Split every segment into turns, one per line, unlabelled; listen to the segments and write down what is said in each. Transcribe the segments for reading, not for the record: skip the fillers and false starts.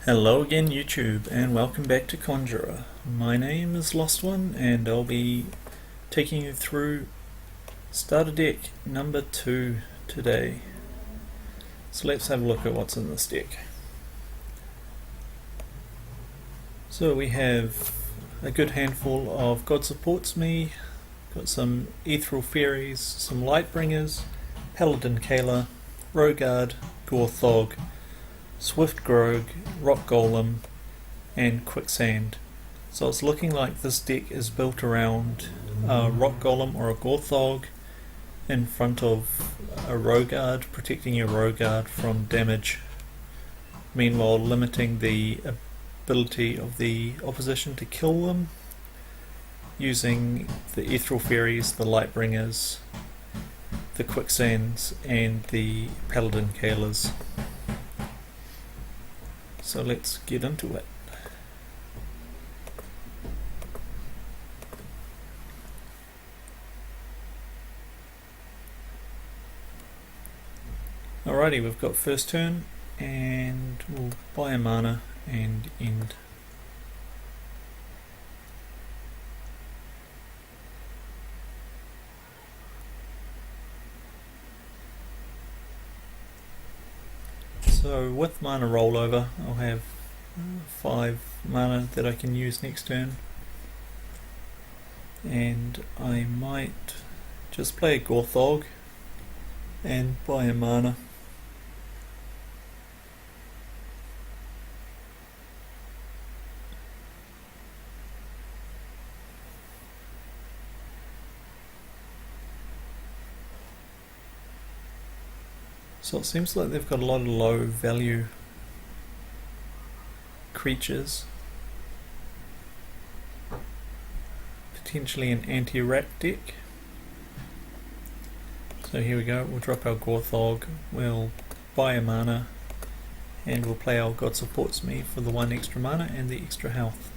Hello again YouTube and welcome back to Conjuror. My name is Lost One and I'll be taking you through starter deck number 2 today. So let's have a look at what's in this deck. So we have a good handful of God Supports Me, got some Ethereal Fairies, some Lightbringers, Paladin Kayla, Rogard, Gorthog, Swift Grog, Rock Golem, and Quicksand. So it's looking like this deck is built around a Rock Golem or a Gorthog in front of a Rogard, protecting your Rogard from damage, meanwhile limiting the ability of the opposition to kill them using the Ethereal Fairies, the Lightbringers, the Quicksands, and the Paladin Kaylas. So let's get into it. Alrighty, we've got first turn and we'll buy a mana and end. So with mana rollover, I'll have 5 mana that I can use next turn, and I might just play a Gorthog and buy a mana. So it seems like they've got a lot of low value creatures. Potentially an anti-rat deck. So here we go, we'll drop our Gorthog, we'll buy a mana, and we'll play our God Supports Me for the 1 extra mana and the extra health.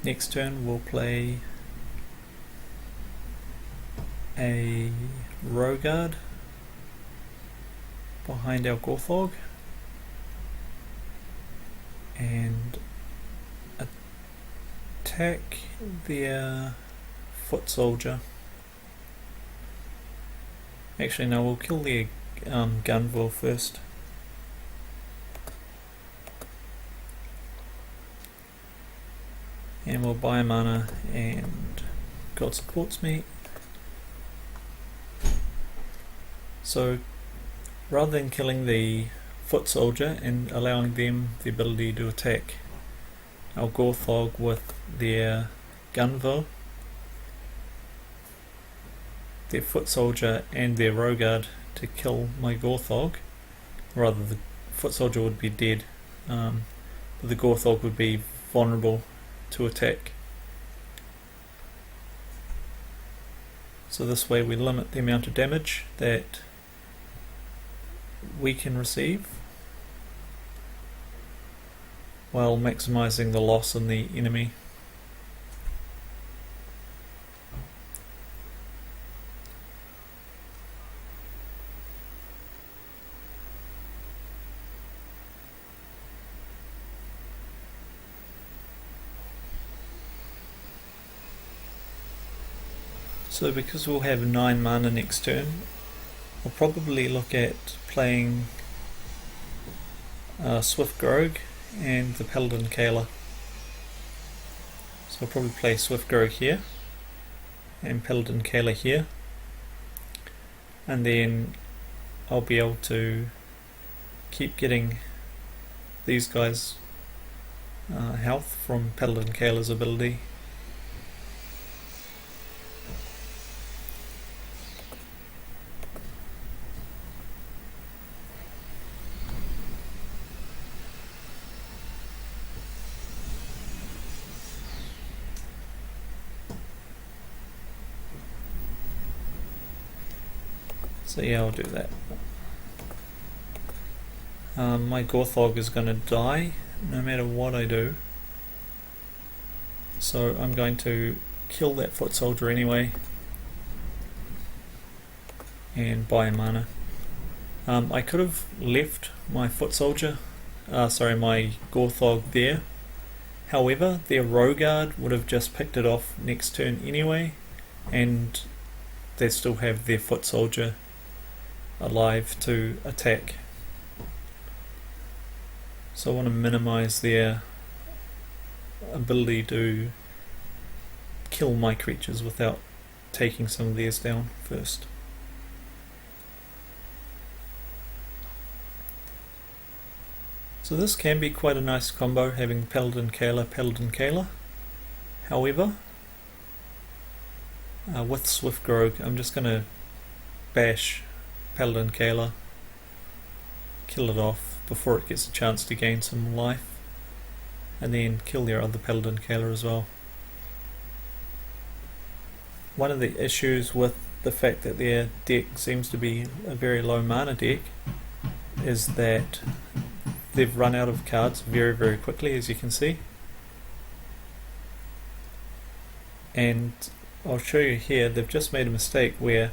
Next turn we'll play a Rogard behind our Gorthog and attack their Foot Soldier. Actually no, we'll kill their Gunville first. And we'll buy a mana and God Supports Me. So rather than killing the Foot Soldier and allowing them the ability to attack our Gorthog with their Gunville, their Foot Soldier and their Rogard to kill my Gorthog, rather the Foot Soldier would be dead, but the Gorthog would be vulnerable to attack. So this way we limit the amount of damage that we can receive while maximizing the loss in the enemy. So because we'll have 9 mana next turn, I'll probably look at playing Swift Grog and the Paladin Kayla. So I'll probably play Swift Grog here and Paladin Kayla here, and then I'll be able to keep getting these guys health from Paladin Kayla's ability. So yeah, I'll do that. My Gorthog is going to die no matter what I do. So I'm going to kill that foot soldier anyway and buy a mana. I could have left my foot soldier, my Gorthog there. However, their Rogard would have just picked it off next turn anyway, and they still have their foot soldier alive to attack. So I want to minimize their ability to kill my creatures without taking some of theirs down first. So this can be quite a nice combo, having Paladin Kayla. However, with Swift Grog, I'm just going to bash Paladin Kayla, kill it off before it gets a chance to gain some life, and then kill their other Paladin Kayla as well. One of the issues with the fact that their deck seems to be a very low mana deck is that they've run out of cards very, very quickly, as you can see. And I'll show you here, they've just made a mistake where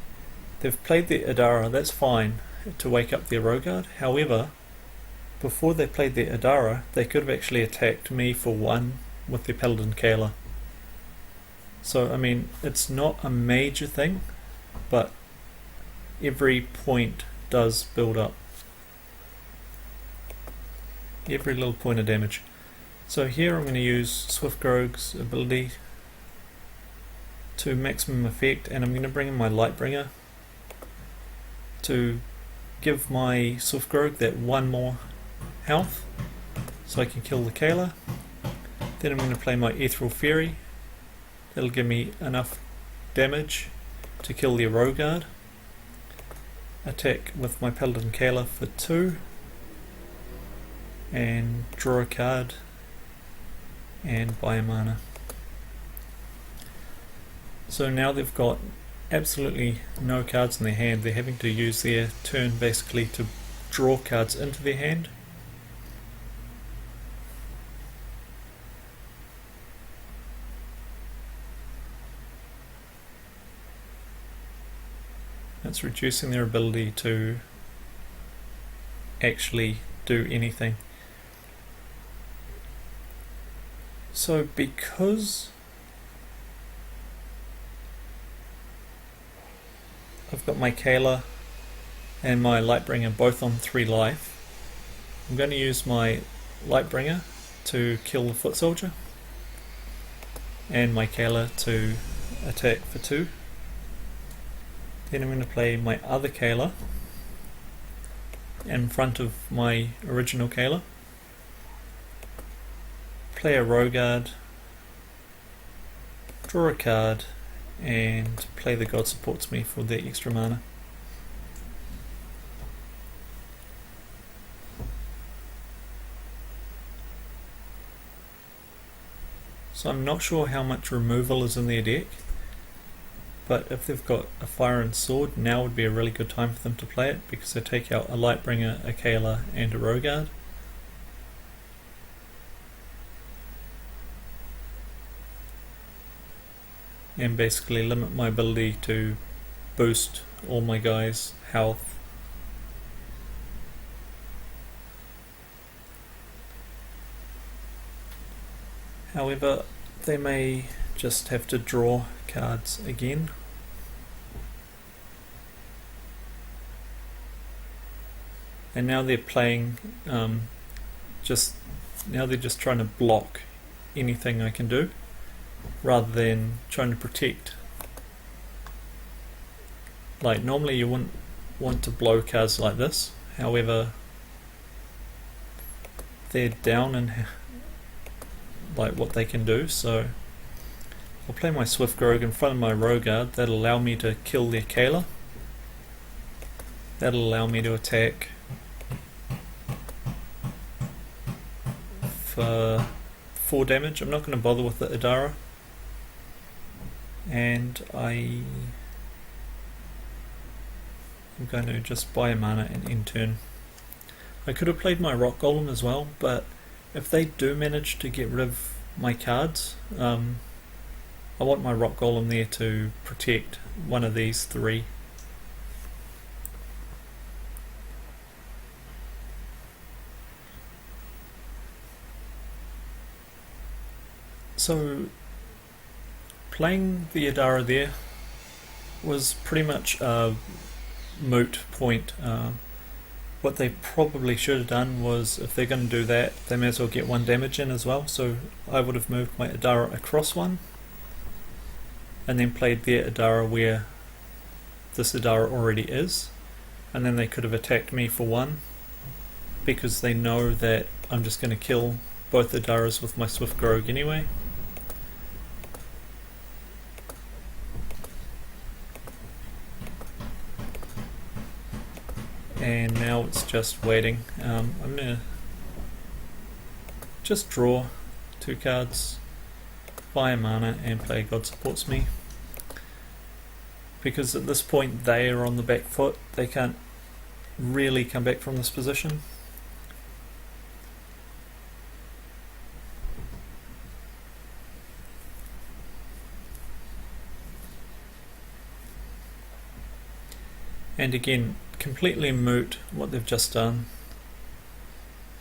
they've played the Adara, that's fine, to wake up their Rogard. However, before they played the Adara, they could have actually attacked me for 1 with their Paladin Kayla. So, I mean, it's not a major thing, but every point does build up. Every little point of damage. So here I'm going to use Swift Grog's ability to maximum effect, and I'm going to bring in my Lightbringer to give my Swift Grog that 1 more health so I can kill the Kayla. Then I'm going to play my Ethereal Fairy. That'll give me enough damage to kill the Rogard. Attack with my Paladin Kayla for 2. And draw a card and buy a mana. So now they've got absolutely no cards in their hand. They're having to use their turn basically to draw cards into their hand. That's reducing their ability to actually do anything. So because I've got my Kayla and my Lightbringer both on 3 life, I'm going to use my Lightbringer to kill the foot soldier and my Kayla to attack for 2. Then I'm going to play my other Kayla in front of my original Kayla. Play a Rogard, draw a card, and play the God Supports Me for the extra mana. So I'm not sure how much removal is in their deck, but if they've got a Fire and Sword, now would be a really good time for them to play it, because they take out a Lightbringer, a Kayla, and a Rogard. And basically limit my ability to boost all my guys' health. However, they may just have to draw cards again. And now they're playing now they're just trying to block anything I can do, rather than trying to protect. Like, normally you wouldn't want to blow cards like this, however they're down in like what they can do, so I'll play my Swift Grog in front of my Rogard. That'll allow me to kill their Kayla. That'll allow me to attack for 4 damage. I'm not going to bother with the Adara. And I'm going to just buy a mana and end turn. I could have played my Rock Golem as well, but if they do manage to get rid of my cards, I want my Rock Golem there to protect one of these three. So playing the Adara there was pretty much a moot point. What they probably should have done was, if they're going to do that, they may as well get one damage in as well. So I would have moved my Adara across one and then played their Adara where this Adara already is, and then they could have attacked me for one, because they know that I'm just going to kill both Adaras with my Swift Grog anyway. And now it's just waiting. I'm going to just draw 2 cards, buy a mana and play God Supports Me, because at this point they are on the back foot. They can't really come back from this position. And again, completely moot what they've just done.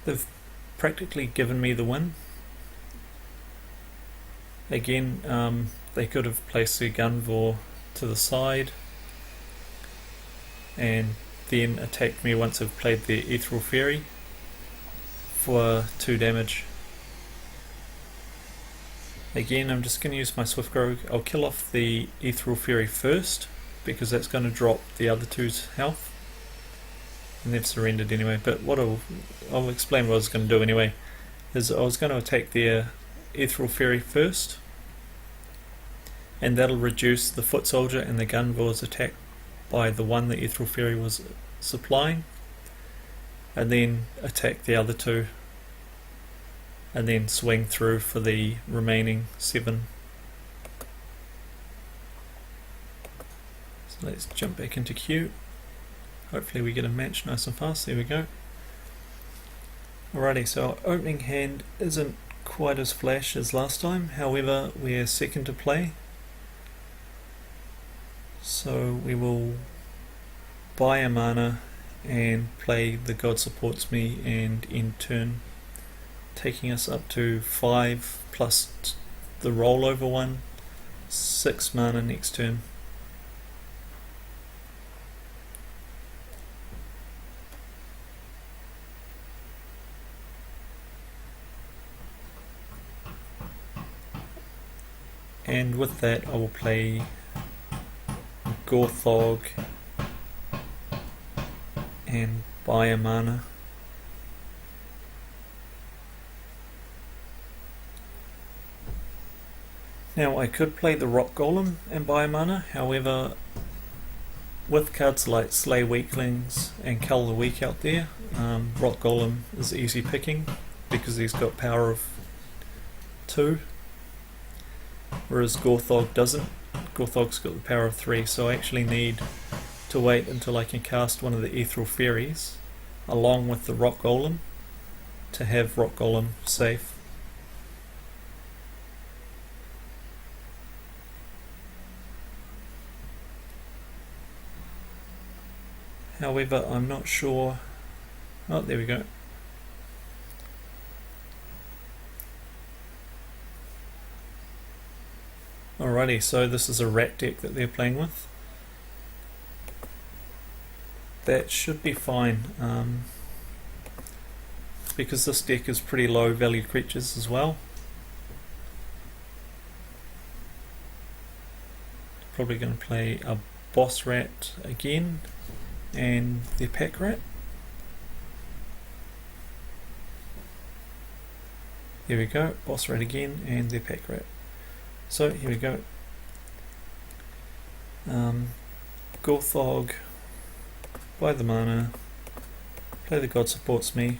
They've practically given me the win. Again, they could have placed their Gunvor to the side and then attacked me once I've played their Ethereal Fairy for 2 damage. Again, I'm just going to use my Swift Grog. I'll kill off the Ethereal Fairy first, because that's going to drop the other two's health, and they've surrendered anyway. But what I'll explain what I was going to do anyway, is I was going to attack their Ethereal Fairy first, and that'll reduce the Foot Soldier and the Gunvor's attack by the one the Ethereal Fairy was supplying, and then attack the other two, and then swing through for the remaining 7. So let's jump back into queue. Hopefully we get a match nice and fast. There we go. Alrighty, so our opening hand isn't quite as flash as last time, however we're second to play. So we will buy a mana and play the God Supports Me, and in turn taking us up to 5 plus the rollover one, 6 mana next turn. And with that I will play Gorthog and buy a mana. Now I could play the Rock Golem and buy a mana, however with cards like Slay Weaklings and Cull the Weak out there, Rock Golem is easy picking because he's got power of 2. Whereas Gorthog doesn't. Gorthog's got the power of 3, so I actually need to wait until I can cast one of the Ethereal Fairies along with the Rock Golem to have Rock Golem safe. However, I'm not sure. Oh, there we go. Alrighty, so this is a rat deck that they're playing with. That should be fine, because this deck is pretty low valued creatures as well. Probably going to play a boss rat again and their pack rat. Here we go, boss rat again and their pack rat. So here we go. Gorthog, buy the mana, play the God Supports Me.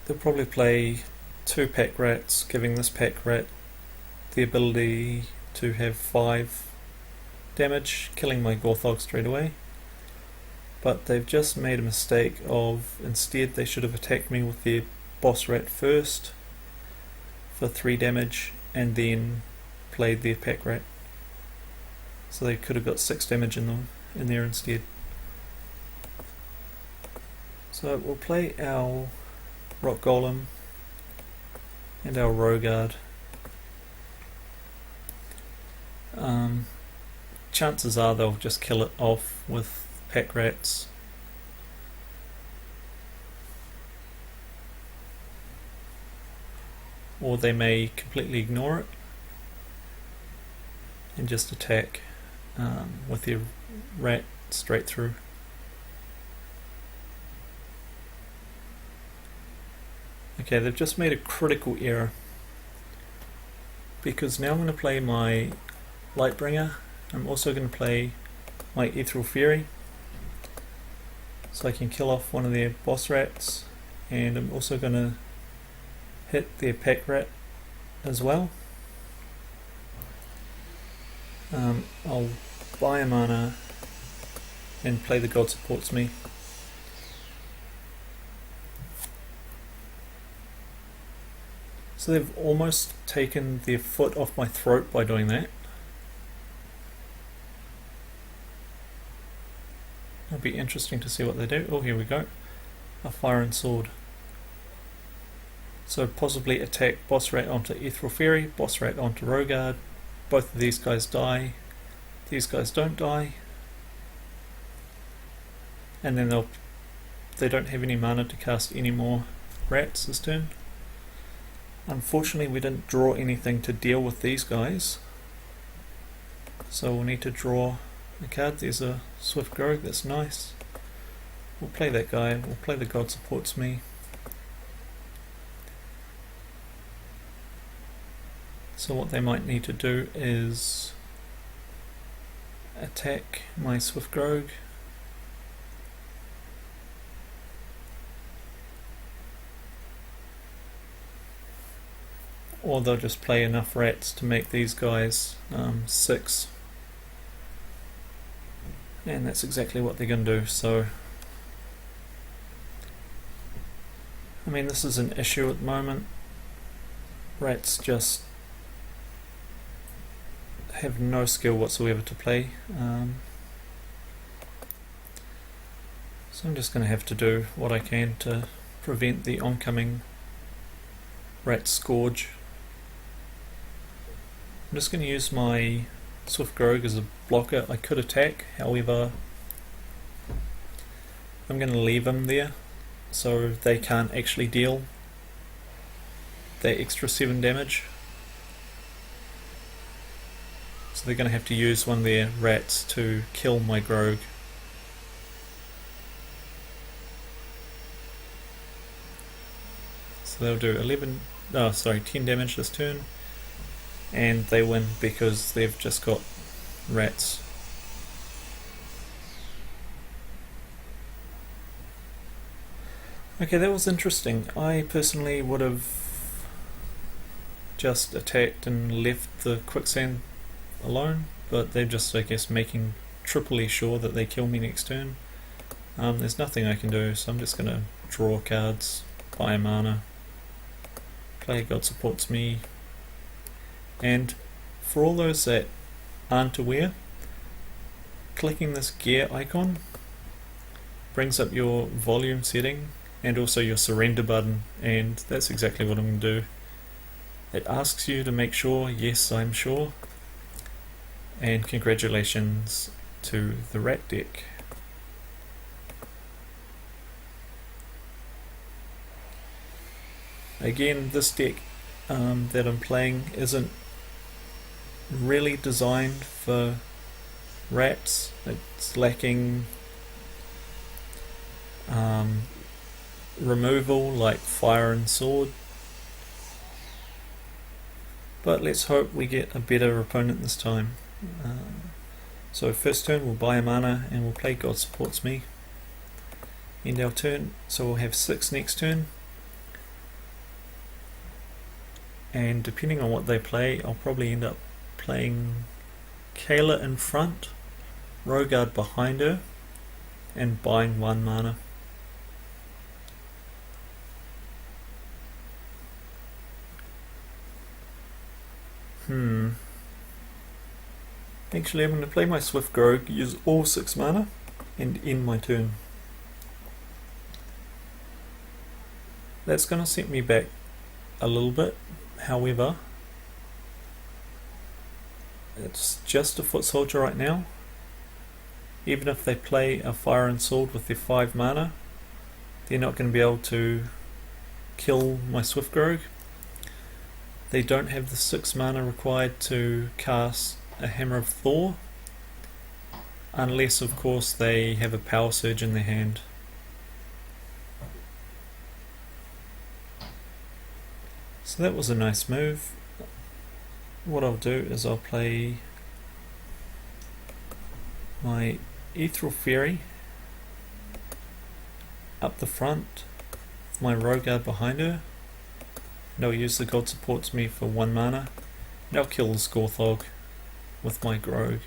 They'll probably play 2 pack rats, giving this pack rat the ability to have 5 damage, killing my Gorthog straight away. but they've just made a mistake of, instead they should have attacked me with their boss rat first for 3 damage and then played their pack rat. So they could have got 6 damage in there instead. So we'll play our rock golem and our rogard. Chances are they'll just kill it off with pack rats. Or they may completely ignore it and just attack with their rat straight through. Okay, they've just made a critical error, because now I'm going to play my Lightbringer. I'm also going to play my Ethereal Fury, so I can kill off one of their boss rats, and I'm also going to hit their pack rat as well. I'll buy a mana and play the God Supports Me. So they've almost taken their foot off my throat by doing that. It'll be interesting to see what they do. Oh, here we go. A Fire and Sword. So possibly attack boss rat onto Ethereal Fury, boss rat onto Rogard. Both of these guys die. These guys don't die. And then they don't have any mana to cast any more rats this turn. Unfortunately, we didn't draw anything to deal with these guys, so we'll need to draw a card. There's a Swift Grog, that's nice. We'll play that guy, we'll play the God Supports Me. So what they might need to do is attack my Swift Grog. Or they'll just play enough rats to make these guys 6. And that's exactly what they're going to do. So, I mean, this is an issue at the moment. Rats just have no skill whatsoever to play. So I'm just going to have to do what I can to prevent the oncoming rat scourge. I'm just going to use my Swift Grog as a blocker. I could attack, however I'm going to leave him there so they can't actually deal that extra 7 damage. So they're going to have to use one of their rats to kill my Grog. So they'll do 10 damage this turn. And they win because they've just got rats. Okay, that was interesting. I personally would have just attacked and left the quicksand alone, but they're just, I guess, making triply sure that they kill me next turn. There's nothing I can do, so I'm just going to draw cards, buy a mana, play God Supports Me. And for all those that aren't aware, clicking this gear icon brings up your volume setting and also your surrender button, and that's exactly what I'm going to do. It asks you to make sure, yes, I'm sure, and congratulations to the rat deck. Again, this deck that I'm playing isn't really designed for rats. It's lacking removal like fire and sword, but let's hope we get a better opponent this time. So first turn we'll buy a mana and we'll play God Supports Me. End our turn, so we'll have 6 next turn. And depending on what they play, I'll probably end up playing Kayla in front, Rogard behind her, and bind 1 mana. Actually, I'm going to play my Swift Grog, use all 6 mana, and end my turn. That's going to set me back a little bit, however, it's just a foot soldier right now. Even if they play a fire and sword with their 5 mana, they're not going to be able to kill my Swift Grog. They don't have the 6 mana required to cast a Hammer of Thor, unless of course they have a Power Surge in their hand. So that was a nice move. What I'll do is I'll play my Ethereal Fairy up the front, my Rogard behind her, and I'll use the God Supports Me for 1 mana, and I'll kill the Scorthog with my Grog.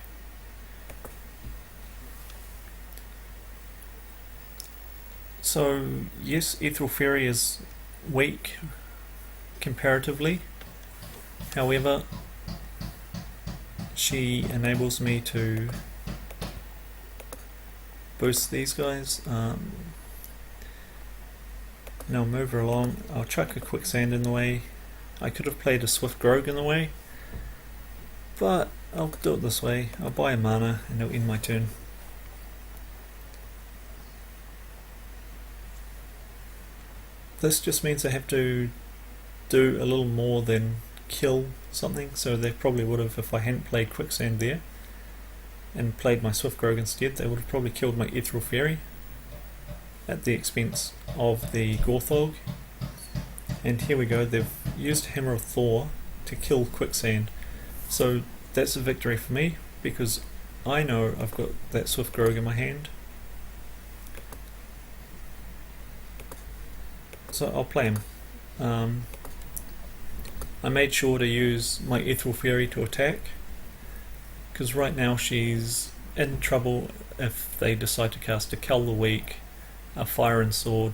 So yes, Ethereal Fairy is weak comparatively, however she enables me to boost these guys, and I'll move her along. I'll chuck a Quicksand in the way. I could have played a Swift Grog in the way, but I'll do it this way. I'll buy a mana and it'll end my turn. This just means I have to do a little more than kill something, so they probably would have, if I hadn't played Quicksand there and played my Swift Grog instead, they would have probably killed my Ethereal Fairy at the expense of the Gorthog. And here we go, they've used Hammer of Thor to kill Quicksand, so that's a victory for me because I know I've got that Swift Grog in my hand. So I'll play him. I made sure to use my Ethereal Fairy to attack, because right now she's in trouble if they decide to cast a Cull the Weak, a Fire and Sword,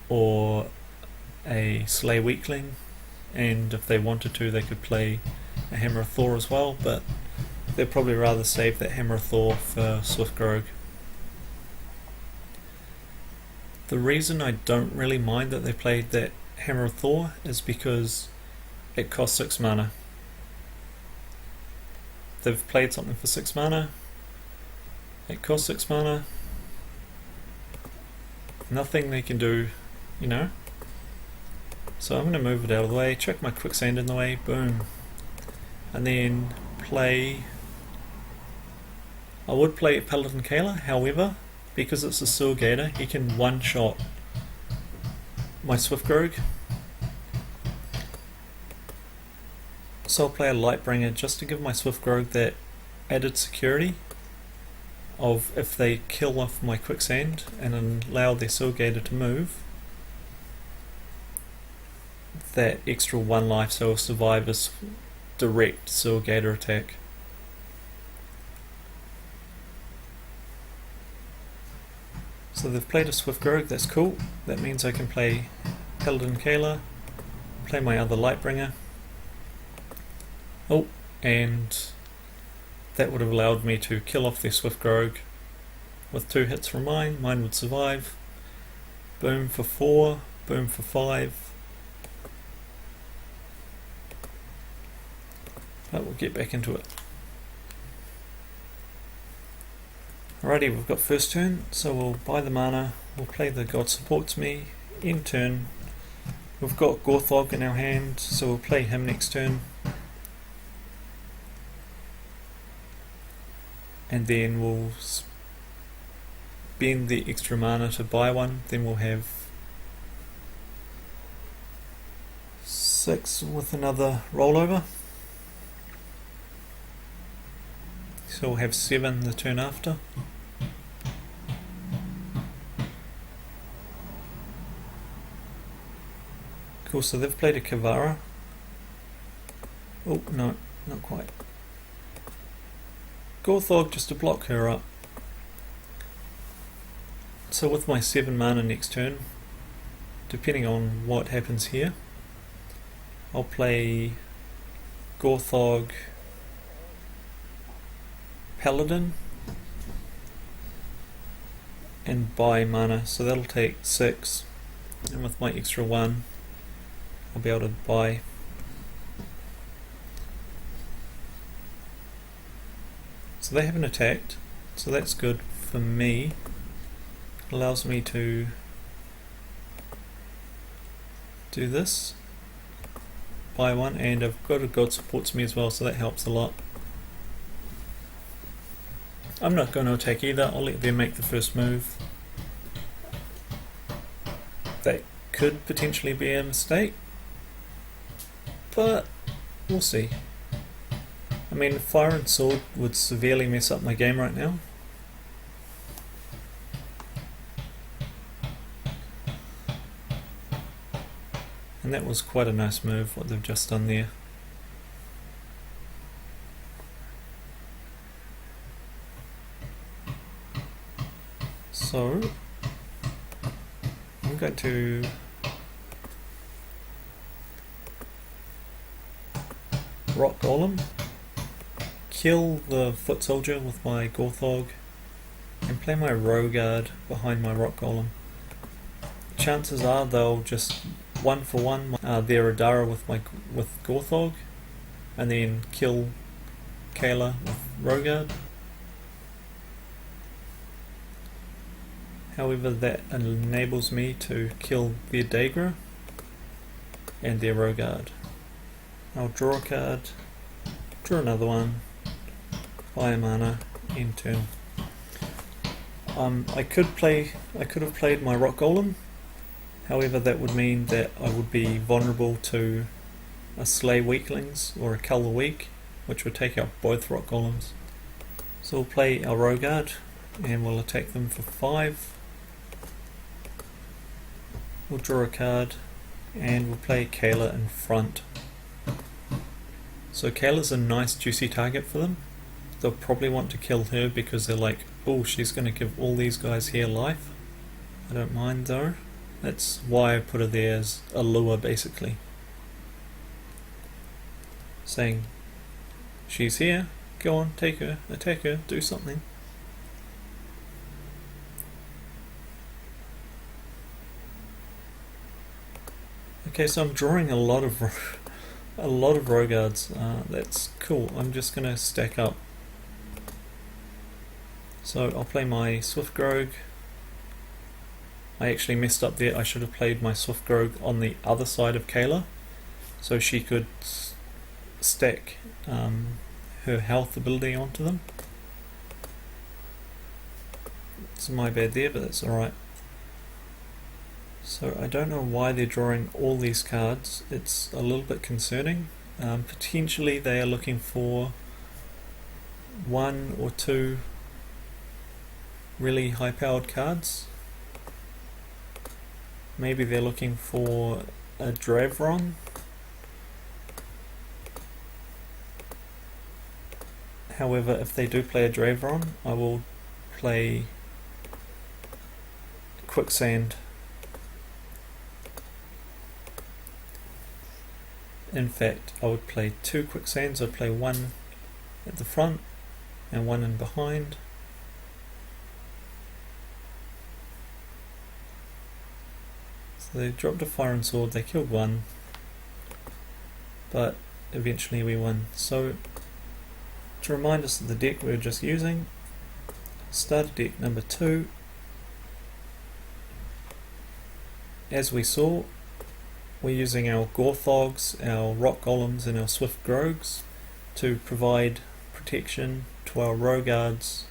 or a Slay Weakling, and if they wanted to they could play a Hammer of Thor as well, but they'd probably rather save that Hammer of Thor for Swift Grog. The reason I don't really mind that they played that Hammer of Thor is because it costs 6 mana. They've played something for 6 mana, it costs 6 mana, nothing they can do, you know. So I'm going to move it out of the way, chuck my Quicksand in the way, boom, and then play. I would play Paladin Kayla, however, because it's a Sewer Gator, he can one-shot my Swift Grog. So I'll play a Lightbringer just to give my Swift Grog that added security of if they kill off my Quicksand and allow their Sewer Gator to move, that extra 1 life, so it'll survive this direct Sewer Gator attack. So they've played a Swift Grog, that's cool. That means I can play Paladin Kayla, play my other Lightbringer. Oh, and that would have allowed me to kill off their Swift Grog with 2 hits from mine. Mine would survive. Boom for 4, boom for 5. But we'll get back into it. Alrighty, we've got first turn, so we'll buy the mana, we'll play the God Supports Me, end turn. We've got Gorthog in our hand, so we'll play him next turn. And then we'll spend the extra mana to buy one, then we'll have 6 with another rollover. So we'll have 7 the turn after. Cool, so they've played a Kavara. Oh, no, not quite. Gorthog just to block her up. So with my 7 mana next turn, depending on what happens here, I'll play Gorthog Paladin and buy mana, so that'll take 6, and with my extra 1 I'll be able to buy. So they haven't attacked, so that's good for me. Allows me to do this, buy 1, and I've got a God Supports Me as well, so that helps a lot. I'm not going to attack either, I'll let them make the first move. That could potentially be a mistake, but we'll see. I mean, Fire and Sword would severely mess up my game right now. And that was quite a nice move, what they've just done there. So, I'm going to Rock Golem, kill the Foot Soldier with my Gorthog, and play my Rogard behind my Rock Golem. Chances are they'll just 1 for 1 their Adara with Gorthog, and then kill Kayla with Rogard. However, that enables me to kill their Dagra and their Rogard. I'll draw a card, draw another one, buy a mana, end turn. I could have played my Rock Golem. However, that would mean that I would be vulnerable to a Slay Weaklings or a Colour Weak, which would take out both Rock Golems. So we'll play our Rogard and we'll attack them for 5. We'll draw a card and we'll play Kayla in front. So Kayla's a nice juicy target for them. They'll probably want to kill her because they're like, oh, she's going to give all these guys here life. I don't mind though. That's why I put her there as a lure, basically. Saying, she's here, go on, take her, attack her, do something. Okay, so I'm drawing a lot of Rogards. That's cool. I'm just gonna stack up. So I'll play my Swift Grog. I actually messed up there. I should have played my Swift Grog on the other side of Kayla, so she could stack her health ability onto them. It's my bad there, but that's alright. So I don't know why they're drawing all these cards. It's a little bit concerning. Potentially they are looking for 1 or 2 really high powered cards. Maybe they're looking for a Dravron. However, if they do play a Dravron, I will play Quicksand. In fact, I would play 2 Quicksands. I'd play 1 at the front and 1 in behind. So they dropped a Fire and Sword, they killed 1, but eventually we won. So to remind us of the deck we were just using, starter deck number 2. As we saw, we're using our Gorthogs, our Rock Golems and our Swift Grogs to provide protection to our Rogards,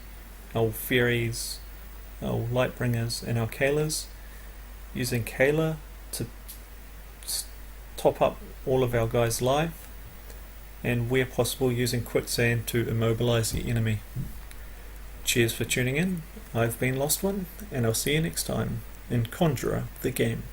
our Fairies, our Lightbringers and our Kaylas. Using Kayla to top up all of our guys live, and where possible using Quicksand to immobilize the enemy. Cheers for tuning in. I've been Lost One, and I'll see you next time in Conjuror the Game.